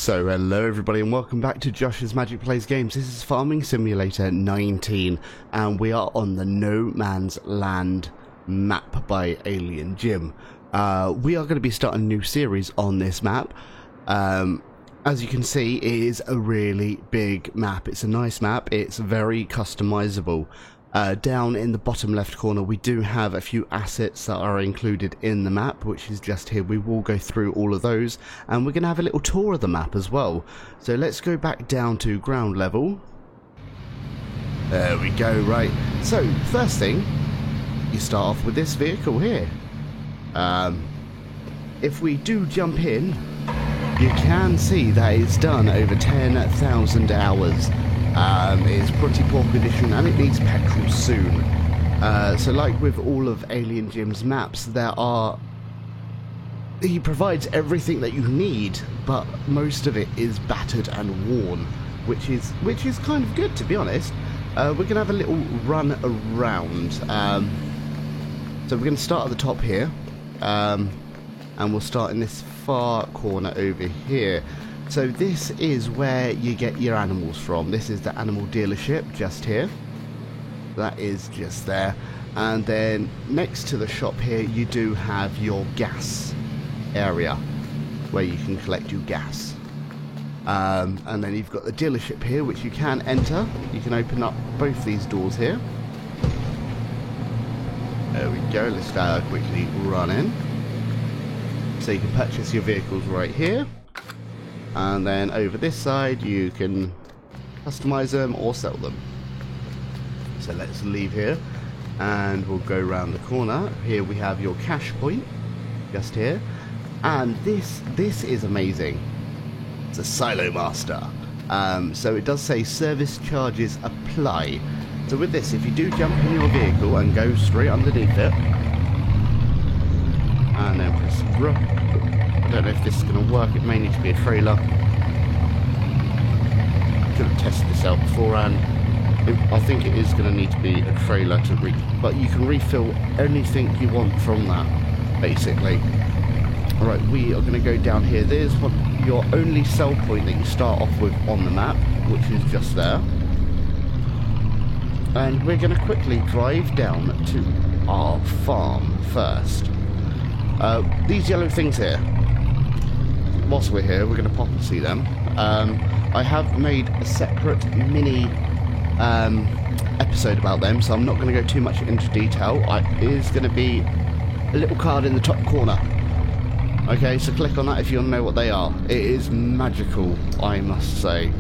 So hello everybody and welcome back to Josh's Magic Plays Games. This is Farming Simulator 19 and we are on the No Man's Land map by Alien Jim. We are going to be starting a new series on this map. As you can see, it is a really big map. It's a nice map. It's very customizable. Down in the bottom left corner we do have a few assets that are included in the map, which is just here. We will go through all of those and we're going to have a little tour of the map as well. So let's go back down to ground level. There we go. Right, so first thing, you start off with this vehicle here. If we do jump in, you can see that it's done over 10,000 hours. It's pretty poor condition and it needs petrol soon. So like with all of Alien Jim's maps, he provides everything that you need, but most of it is battered and worn, which is kind of good, to be honest. We're going to have a little run around. So we're going to start at the top here, and we'll start in this far corner over here. So this is where you get your animals from. This is the animal dealership just here. That is just there. And then next to the shop here you do have your gas area where you can collect your gas. And then you've got the dealership here which you can enter. You can open up both these doors here. There we go. Let's quickly run in. So you can purchase your vehicles right here. And then over this side you can customize them or sell them. So let's leave here and we'll go around the corner. Here we have your cash point just here, and this is amazing. It's a Silo Master. So it does say service charges apply. So with this, if you do jump in your vehicle and go straight underneath it and then press I don't know if this is going to work. It may need to be a trailer. Could have tested this out beforehand. I think it is going to need to be a trailer to but you can refill anything you want from that, basically. Alright, we are going to go down here. There's your only sell point that you start off with on the map, which is just there. And we're going to quickly drive down to our farm first. These yellow things here, whilst we're here, we're going to pop and see them. I have made a separate mini episode about them, so I'm not going to go too much into detail. It is going to be a little card in the top corner. Okay, so click on that if you want to know what they are. It is magical, I must say.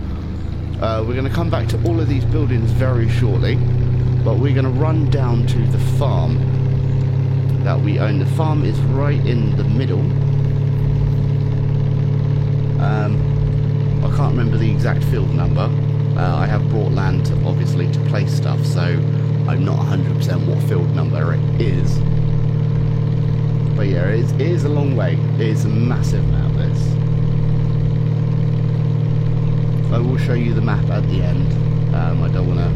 We're going to come back to all of these buildings very shortly, but we're going to run down to the farm that we own. The farm is right in the middle. I can't remember the exact field number. I have brought land obviously to place stuff, so I'm not 100% what field number it is. But yeah, it is a long way. It is a massive map, this. I will show you the map at the end. I don't want to...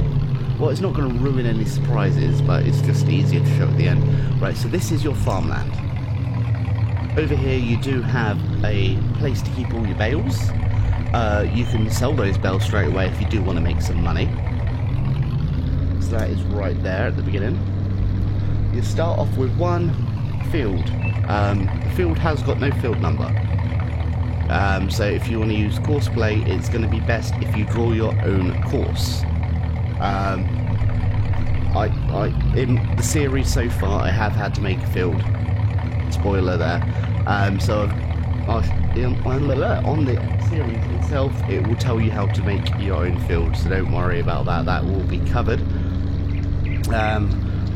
Well, it's not going to ruin any surprises, but it's just easier to show at the end. Right, so this is your farmland. Over here you do have a place to keep all your bales. You can sell those bales straight away if you do want to make some money. So that is right there at the beginning. You start off with one field. The field has got no field number. So if you want to use Courseplay, it's going to be best if you draw your own course. In the series so far, I have had to make a field. Spoiler there. So on the series itself, it will tell you how to make your own field, so don't worry about that. That will be covered.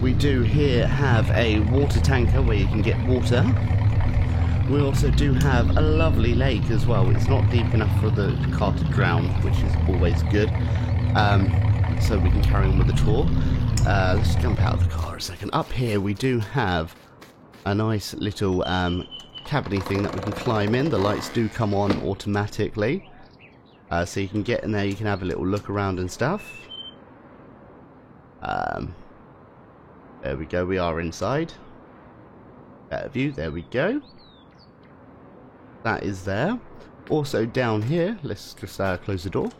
We do here have a water tanker where you can get water. We also do have a lovely lake as well. It's not deep enough for the car to drown, which is always good. So we can carry on with the tour. Let's jump out of the car a second. Up here we do have a nice little cabiny thing that we can climb in. The lights do come on automatically. So you can get in there, you can have a little look around and stuff. There we go, we are inside. Better view, there we go. That is there. Also down here, let's just close the door.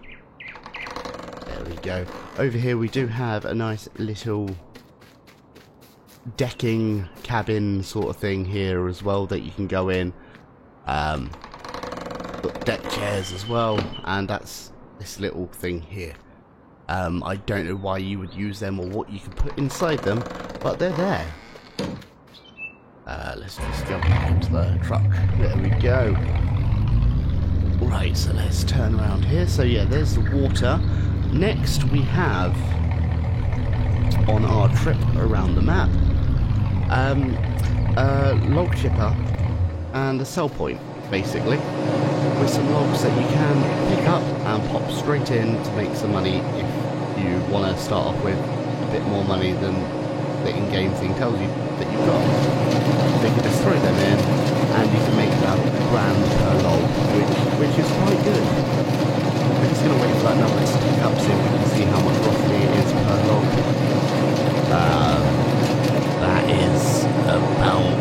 There we go. Over here we do have a nice little decking cabin sort of thing here as well that you can go in. Got deck chairs as well, and that's this little thing here. I don't know why you would use them or what you can put inside them, but they're there. Let's just jump back into the truck. There we go. Right, so let's turn around here. So yeah, there's the water. Next we have, on our trip around the map, log chipper and a sell point, basically, with some logs that you can pick up and pop straight in to make some money if you want to start off with a bit more money than the in-game thing tells you that you've got. So you can just throw them in and you can make about £1,000 per log, which is quite good. We're just going to wait for that number to tick up so we can see how much roughly it is per log. That is about,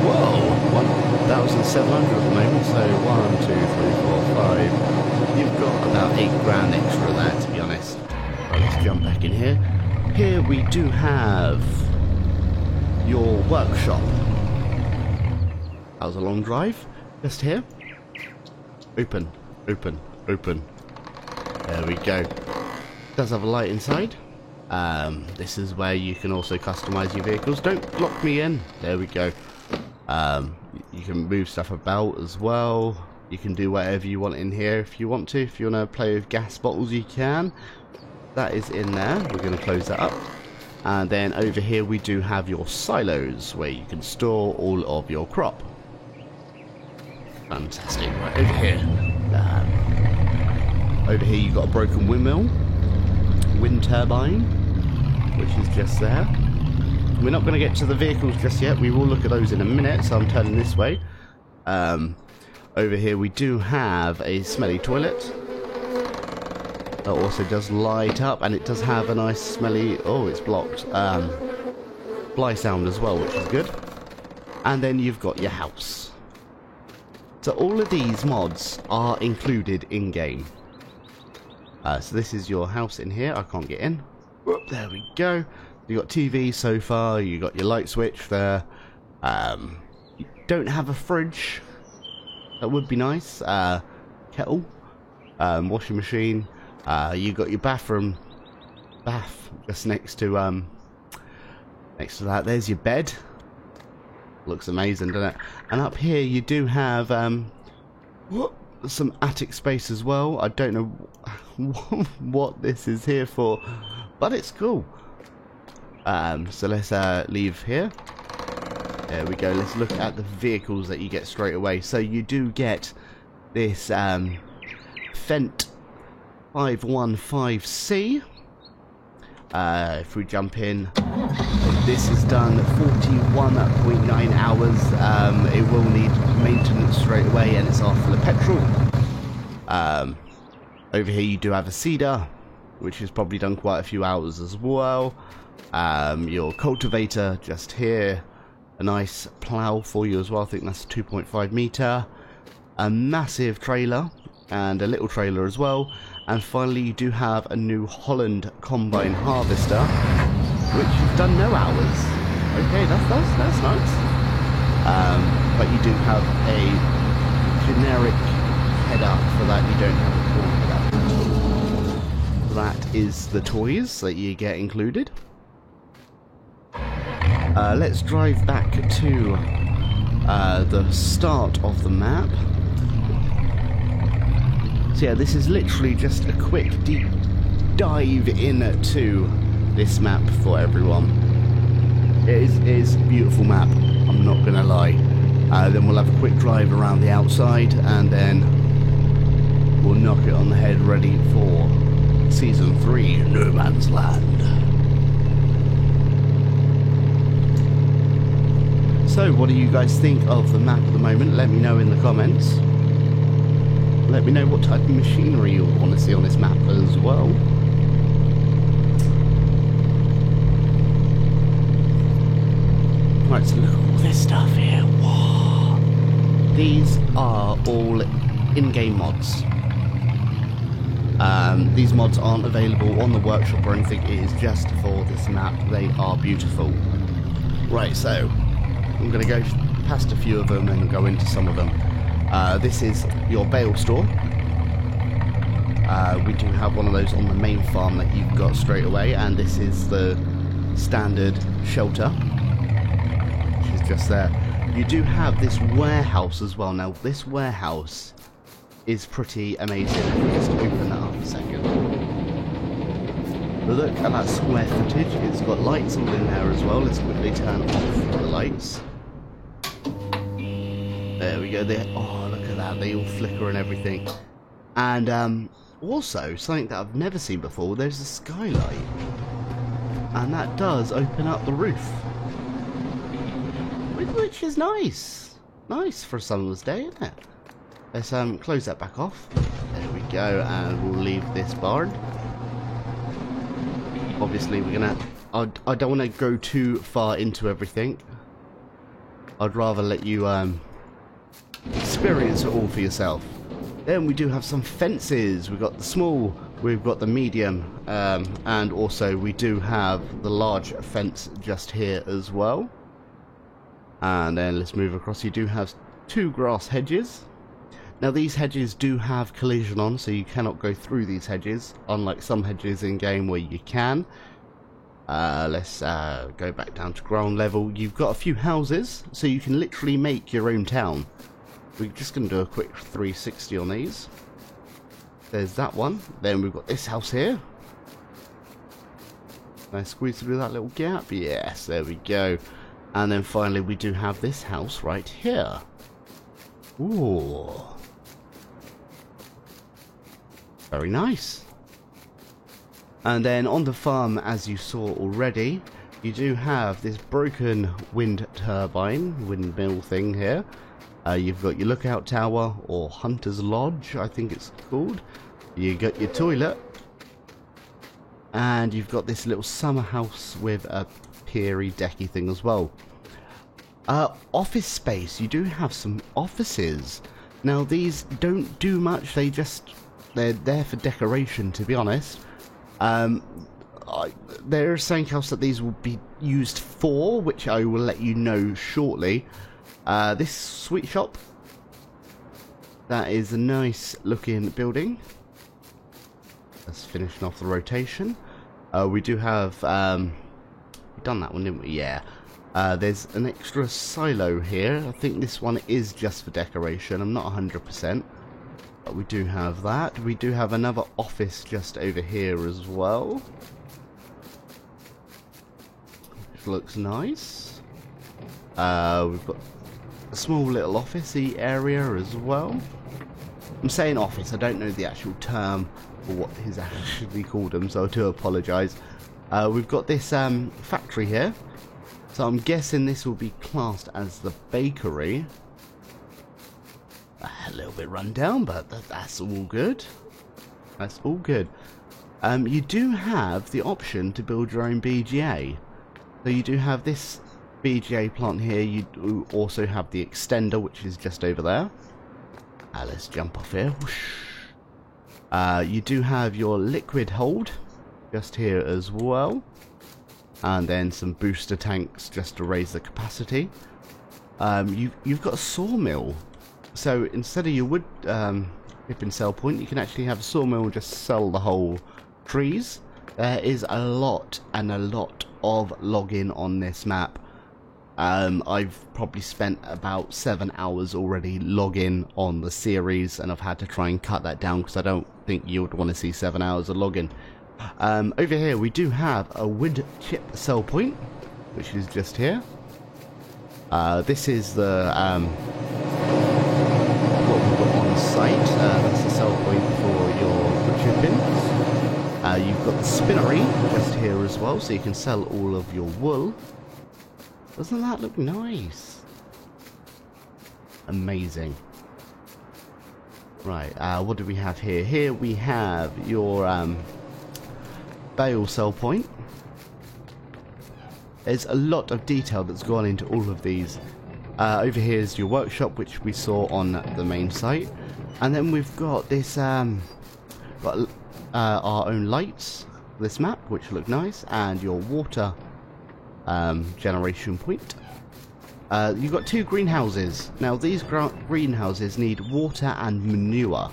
whoa, 1,700 at the moment, so 1, 2, 3, 4, 5. You've got about £8,000 extra there, to be honest. Right, let's jump back in here. Here we do have your workshop. That was a long drive. Just here. Open, open, open. There we go. Does have a light inside. This is where you can also customize your vehicles. Don't lock me in. There we go. You can move stuff about as well. You can do whatever you want in here if you want to. If you want to play with gas bottles, you can. That is in there. We're going to close that up. And then over here we do have your silos where you can store all of your crop. Fantastic. Right, over here you've got a broken windmill, wind turbine, which is just there. We're not going to get to the vehicles just yet. We will look at those in a minute, so I'm turning this way. Over here we do have a smelly toilet. That also does light up, and it does have a nice smelly, oh, it's blocked, fly sound as well, which is good. And then you've got your house. So all of these mods are included in-game. So this is your house in here. I can't get in. Whoop, there we go. You got TV, sofa, you got your light switch there. You don't have a fridge. That would be nice. Kettle, washing machine. You got your bath just next to that. There's your bed. Looks amazing, doesn't it? And up here you do have some attic space as well. I don't know what this is here for, but it's cool. So let's leave here. There we go. Let's look at the vehicles that you get straight away. So you do get this Fendt 515C. If we jump in, this is done 41.9 hours. It will need maintenance straight away, and it's off full of petrol. Over here you do have a Cedar, which has probably done quite a few hours as well. Your cultivator just here, a nice plough for you as well. I think that's 2.5 meter. A massive trailer and a little trailer as well. And finally you do have a New Holland combine harvester, which you've done no hours. Okay, that's nice. But you do have a generic header for that. You don't have a full header. That is the toys that you get included. Let's drive back to the start of the map. So yeah, this is literally just a quick deep dive into this map for everyone. It is a beautiful map, I'm not gonna lie. Then we'll have a quick drive around the outside, and then we'll knock it on the head, ready for Season 3, No Man's Land. So what do you guys think of the map at the moment? Let me know in the comments. Let me know what type of machinery you want to see on this map as well. Right, so look at all this stuff here. Whoa. These are all in-game mods. These mods aren't available on the workshop or anything, it is just for this map. They are beautiful. Right, so I'm going to go past a few of them and go into some of them. This is your bale store. We do have one of those on the main farm that you've got straight away, and this is the standard shelter, which is just there. You do have this warehouse as well. Now this warehouse is pretty amazing. Let me just open that up a second. Look at that square footage. It's got lights all in there as well. Let's quickly turn off the lights. There we go. Oh, look at that. They all flicker and everything. And also, something that I've never seen before, there's a skylight. And that does open up the roof. Which is nice. Nice for a summer's day, isn't it? Let's close that back off. There we go, and we'll leave this barn. Obviously, we're gonna... I don't want to go too far into everything. I'd rather let you experience it all for yourself. Then we do have some fences. We've got the small, we've got the medium, and also we do have the large fence just here as well. And then let's move across. You do have 2 grass hedges. Now these hedges do have collision on, so you cannot go through these hedges, unlike some hedges in game where you can. Let's go back down to ground level. You've got a few houses, so you can literally make your own town. We're just going to do a quick 360 on these. There's that one. Then we've got this house here. Can I squeeze through that little gap? Yes, there we go. And then finally we do have this house right here. Ooh. Very nice. And then on the farm, as you saw already, you do have this broken wind turbine, windmill thing here. You've got your lookout tower, or Hunter's Lodge, I think it's called. You got your toilet. And you've got this little summer house with a piery decky thing as well. Office space. You do have some offices. Now these don't do much, they're there for decoration, to be honest. There's something else that these will be used for, which I will let you know shortly. This sweet shop, that is a nice looking building. Let's finish off the rotation. We do have, we've done that one, didn't we? Yeah. There's an extra silo here. I think this one is just for decoration. I'm not 100%. But we do have that. We do have another office just over here as well. Which looks nice. We've got a small little officey area as well. I'm saying office, I don't know the actual term for what is actually called them, so I do apologise. We've got this factory here, so I'm guessing this will be classed as the bakery. A little bit run down, but that's all good. That's all good. You do have the option to build your own BGA. So you do have this BGA plant here. You do also have the extender, which is just over there. Let's jump off here. You do have your liquid hold just here as well, and then some booster tanks just to raise the capacity. You've got a sawmill, so instead of your wood pip and sell point, you can actually have a sawmill and just sell the whole trees. There is a lot and a lot of logging on this map. I've probably spent about 7 hours already logging on the series, and I've had to try and cut that down because I don't think you would want to see 7 hours of logging. Over here we do have a wood chip sell point, which is just here. This is the what we've got on site. That's the sell point for your wood chipping. You've got the spinnery just here as well, so you can sell all of your wool. Doesn't that look nice? Amazing. Right, what do we have here? Here we have your bale sell point. There's a lot of detail that's gone into all of these. Over here is your workshop, which we saw on the main site. And then we've got this, got our own lights for this map, which look nice, and your water generation point. You've got 2 greenhouses. Now these greenhouses need water and manure,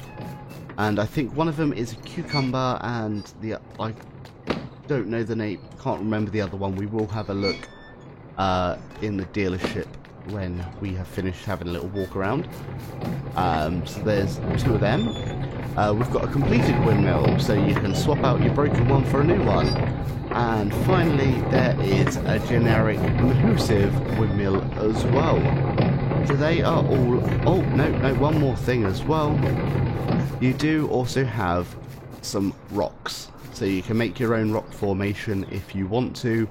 and I think one of them is a cucumber, and I don't know the name, can't remember the other one. We will have a look in the dealership when we have finished having a little walk around. So there's 2 of them. We've got a completed windmill, so you can swap out your broken one for a new one. And finally, there is a generic Mahusive windmill as well. So they are all... Oh, no, one more thing as well. You do also have some rocks. So you can make your own rock formation if you want to.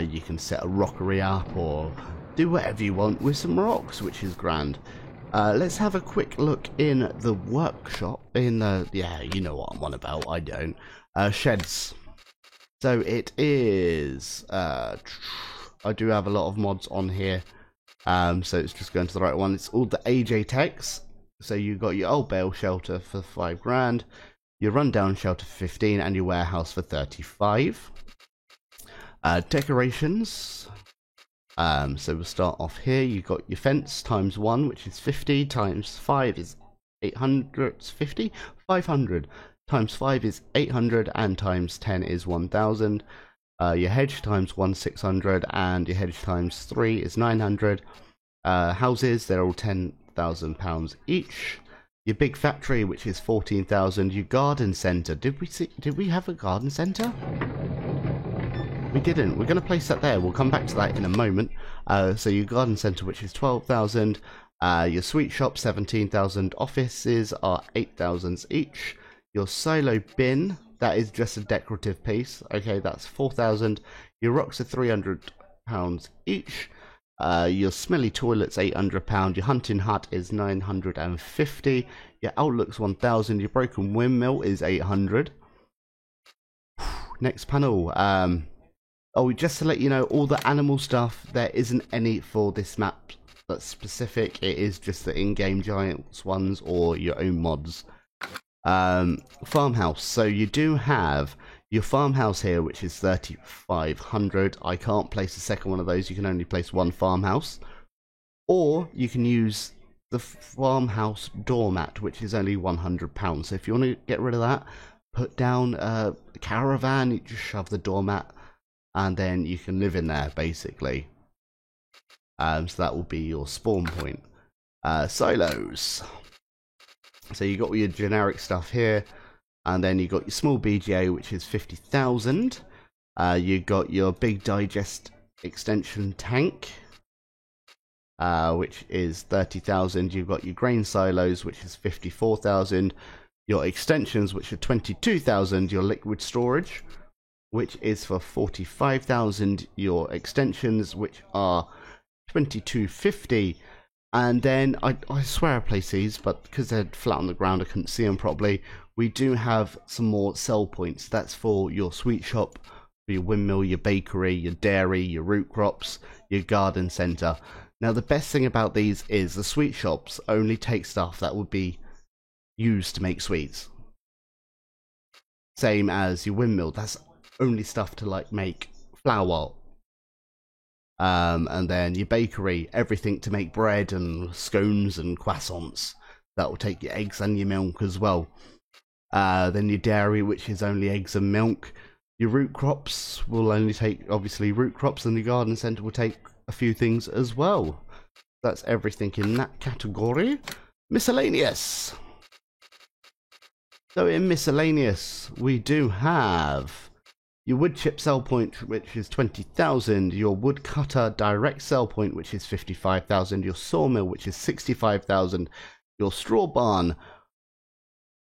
You can set a rockery up or do whatever you want with some rocks, which is grand. Let's have a quick look in the workshop, in the, yeah, you know what I'm on about, I don't. Sheds. So it is, I do have a lot of mods on here, so it's just going to the right one. It's all the AJ techs. So you got your old bale shelter for 5 grand, your rundown shelter for 15, and your warehouse for 35. Decorations. So we'll start off here. You got your fence times 1, which is 50, times 5 is 800, it's 50, 500, times 5 is 800, and times 10 is 1000. Your hedge times 1, 600, and your hedge times 3 is 900. Houses, they're all £10,000 each. Your big factory, which is 14,000. Your garden centre, did we have a garden centre? We didn't. We're going to place that there. We'll come back to that in a moment. So your garden centre, which is 12,000. Your sweet shop, 17,000. Offices are 8,000 each. Your silo bin, that is just a decorative piece. Okay, that's 4,000. Your rocks are £300 each. Your smelly toilet's £800. Your hunting hut is 950. Your outlook's 1,000. Your broken windmill is 800. Next panel. Oh, just to let you know, all the animal stuff, there isn't any for this map that's specific. It is just the in-game giants ones or your own mods. Farmhouse. So you do have your farmhouse here, which is 3,500. I can't place a second one of those. You can only place 1 farmhouse. Or you can use the farmhouse doormat, which is only £100. So if you want to get rid of that, put down a caravan, you just shove the doormat, and then you can live in there, basically. So that will be your spawn point. Silos. So you got all your generic stuff here, and then you got your small BGA, which is 50,000. You got your big digest extension tank, which is 30,000. You've got your grain silos, which is 54,000. Your extensions, which are 22,000. Your liquid storage, which is for 45,000. Your extensions, which are 2250. And then I swear I placed these, but because they're flat on the ground I couldn't see them properly. We do have some more sell points. That's for your sweet shop, for your windmill, your bakery, your dairy, your root crops, your garden centre. Now the best thing about these is the sweet shops only take stuff that would be used to make sweets. Same as your windmill, that's only stuff to like make flour. And then your bakery, everything to make bread and scones and croissants. That will take your eggs and your milk as well. Then your dairy, which is only eggs and milk. Your root crops will only take, obviously, root crops, and the garden centre will take a few things as well. That's everything in that category. Miscellaneous. So in miscellaneous, we do have your wood chip sell point, which is 20,000. Your wood cutter direct sell point, which is 55,000. Your sawmill, which is 65,000. Your straw barn,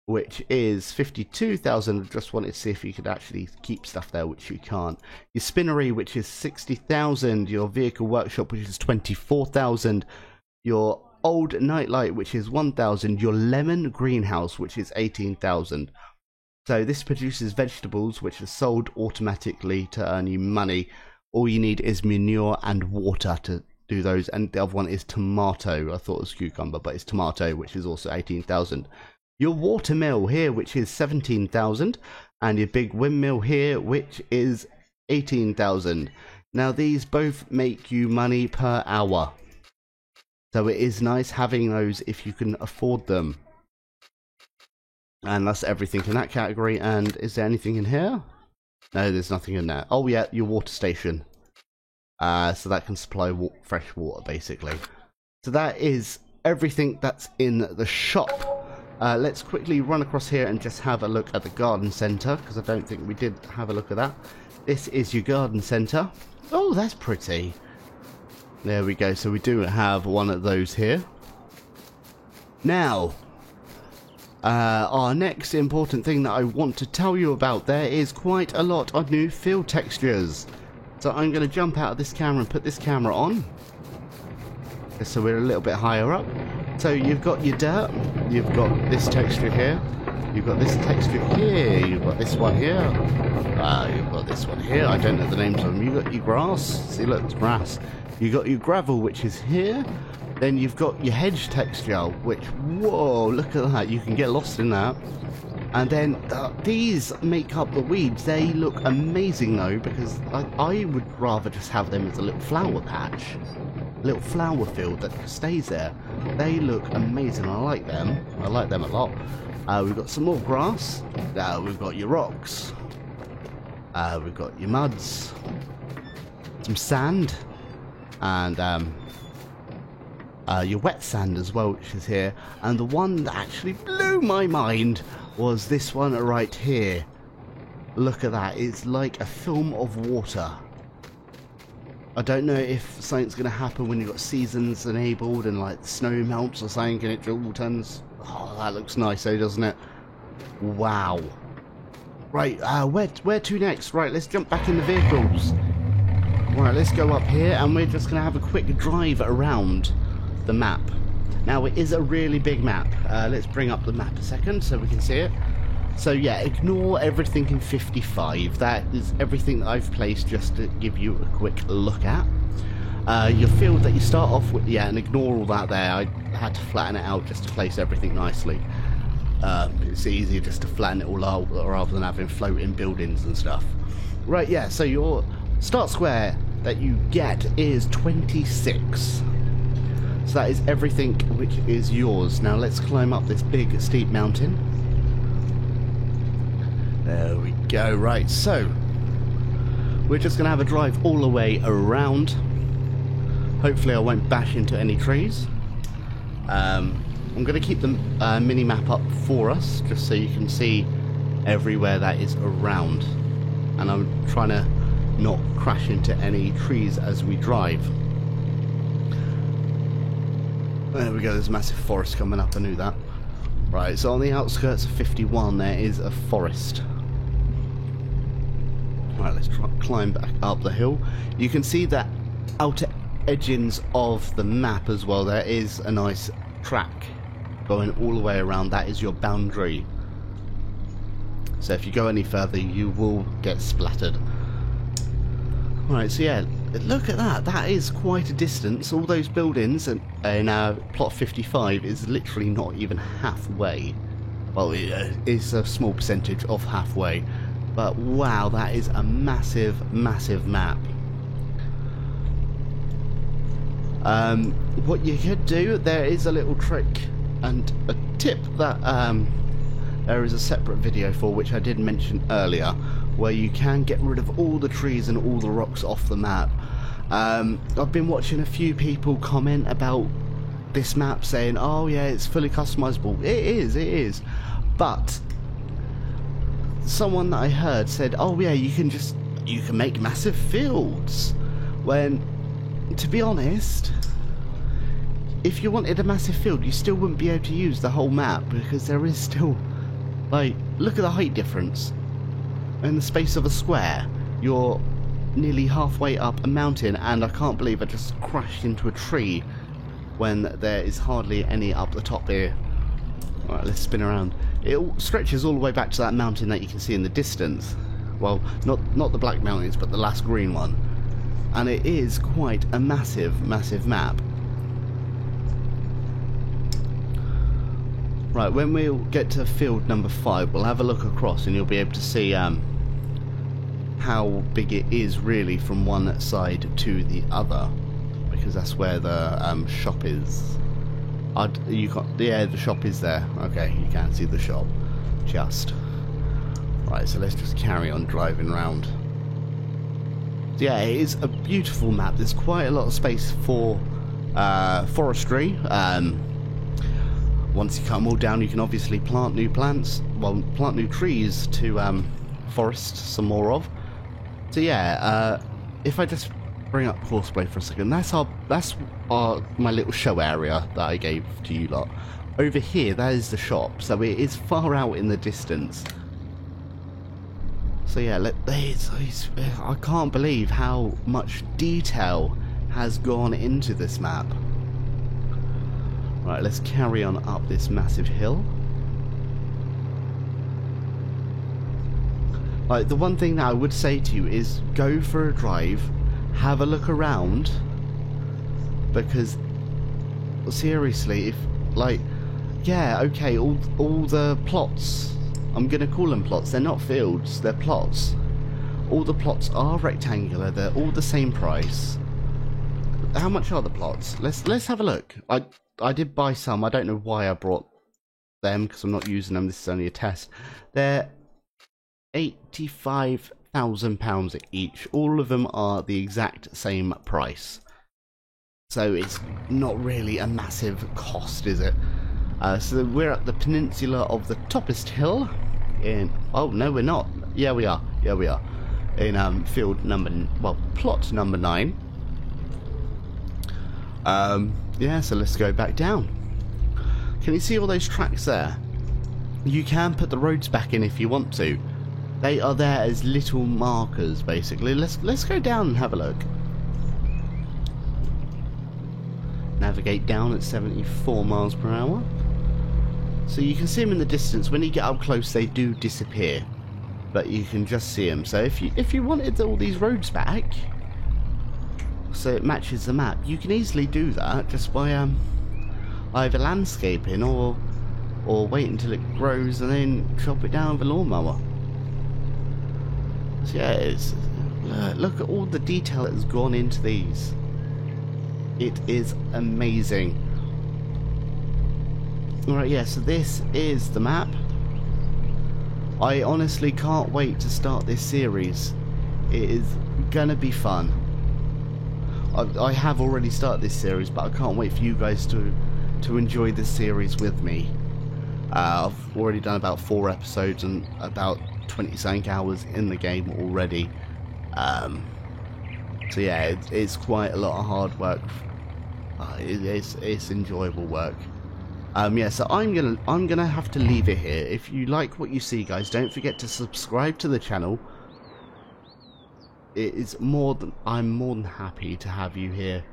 which is 52,000. Just wanted to see if you could actually keep stuff there, which you can't. Your spinnery, which is 60,000. Your vehicle workshop, which is 24,000. Your old nightlight, which is 1,000. Your lemon greenhouse, which is 18,000. So this produces vegetables which are sold automatically to earn you money. All you need is manure and water to do those, and the other one is tomato. I thought it was cucumber, but it's tomato, which is also 18,000. Your watermill here, which is 17,000, and your big windmill here, which is 18,000. Now these both make you money per hour, so it is nice having those if you can afford them. And that's everything in that category. And is there anything in here? No, there's nothing in there. Oh yeah, your water station. So that can supply fresh water, basically. So that is everything that's in the shop. Let's quickly run across here and just have a look at the garden centre, because I don't think we did have a look at that. This is your garden centre. Oh, that's pretty. There we go. So we do have one of those here. Now, our next important thing that I want to tell you about, there is quite a lot of new field textures. So I'm going to jump out of this camera and put this camera on, just so we're a little bit higher up. So you've got your dirt, you've got this texture here, you've got this texture here, you've got this one here, you've got this one here, I don't know the names of them. You've got your grass, see look, it's grass. You've got your gravel, which is here. Then you've got your hedge texture, which, whoa, look at that, you can get lost in that. And then these make up the weeds. They look amazing though, because I would rather just have them as a little flower patch, a little flower field that stays there. They look amazing, I like them a lot. We've got some more grass, we've got your rocks, we've got your muds, some sand, and your wet sand as well, which is here. And the one that actually blew my mind was this one right here. Look at that, it's like a film of water. I don't know if something's going to happen when you've got seasons enabled and like snow melts or something and it all turns. Oh, that looks nice though, doesn't it? Wow. Right, where to next? Right, let's jump back in the vehicles. Right, let's go up here and we're just going to have a quick drive around the map. Now it is a really big map. Let's bring up the map a second so we can see it. So yeah, ignore everything in 55. That is everything that I've placed just to give you a quick look at. Your field that you start off with, yeah, and ignore all that there. I had to flatten it out just to place everything nicely. It's easier just to flatten it all out rather than having floating buildings and stuff. Right, yeah, so your start square that you get is 26. So that is everything which is yours. Now let's climb up this big steep mountain. There we go. Right, so we're just going to have a drive all the way around. Hopefully I won't bash into any trees. I'm going to keep the mini-map up for us, just so you can see everywhere that is around. And I'm trying to not crash into any trees as we drive. There we go, there's a massive forest coming up, I knew that. Right, so on the outskirts of 51 there is a forest. Right, let's climb back up the hill. You can see the outer edgings of the map as well. There is a nice track going all the way around. That is your boundary. So if you go any further you will get splattered. Right, so yeah, look at that. That is quite a distance. All those buildings in plot 55 is literally not even halfway. Well, it's a small percentage of halfway. But wow, that is a massive, massive map. What you could do, there is a little trick and a tip that there is a separate video for, which I did mention earlier, where you can get rid of all the trees and all the rocks off the map. I've been watching a few people comment about this map saying, oh yeah, it's fully customizable. It is. But someone that I heard said, oh yeah, you can make massive fields. When, to be honest, if you wanted a massive field, you still wouldn't be able to use the whole map, because there is still, like, look at the height difference. In the space of a square, you're nearly halfway up a mountain, and I can't believe I just crashed into a tree when there is hardly any up the top here. Alright, let's spin around. It stretches all the way back to that mountain that you can see in the distance. Well, not the Black Mountains, but the last green one. and it is quite a massive map. Right, when we'll get to field number 5, we'll have a look across and you'll be able to see how big it is really from one side to the other, because that's where the shop is. Yeah, the shop is there. Okay, you can see the shop. Just. Right, so let's just carry on driving around. Yeah, it is a beautiful map. There's quite a lot of space for forestry. Once you cut them all down, you can obviously plant new trees to forest some more of. So yeah, if I just bring up Horseplay for a second, that's my little show area that I gave to you lot. Over here, that is the shop, so it is far out in the distance. So yeah, I can't believe how much detail has gone into this map. Right, let's carry on up this massive hill. Like, the one thing that I would say to you is go for a drive, have a look around, because seriously, if like, yeah, okay, all the plots, I'm gonna call them plots, they're not fields, they're plots. All the plots are rectangular, they're all the same price. How much are the plots? Let's have a look. I did buy some. I don't know why I brought them, because I'm not using them. This is only a test. They're £85,000 each. All of them are the exact same price. So it's not really a massive cost, is it? So we're at the peninsula of the Toppest Hill in... Oh, no, we're not. Yeah, we are. Yeah, we are. In field number... Well, plot number 9. Yeah, so let's go back down. Can you see all those tracks there? You can put the roads back in if you want to. They are there as little markers, basically. Let's go down and have a look. Navigate down at 74 miles per hour. So you can see them in the distance. When you get up close, they do disappear, but you can just see them. So if you wanted all these roads back, so it matches the map, you can easily do that just by either landscaping or wait until it grows and then chop it down with a lawnmower. So yeah, look at all the detail that has gone into these. It is amazing. Alright, yeah, so this is the map. I honestly can't wait to start this series. It is gonna be fun. I have already started this series, but I can't wait for you guys to enjoy this series with me. I've already done about 4 episodes and about 20-something hours in the game already. So yeah, it's quite a lot of hard work. It's enjoyable work. Yeah, so I'm gonna have to leave it here. If you like what you see, guys, don't forget to subscribe to the channel. I'm more than happy to have you here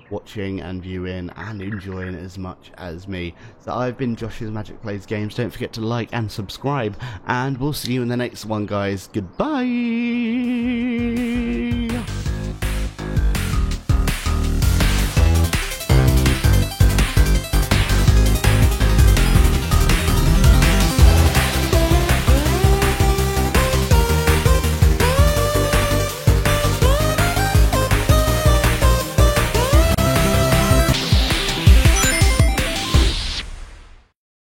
watching and viewing and enjoying as much as me. So I've been Josh's Magic Plays Games. Don't forget to like and subscribe, and we'll see you in the next one, guys. Goodbye.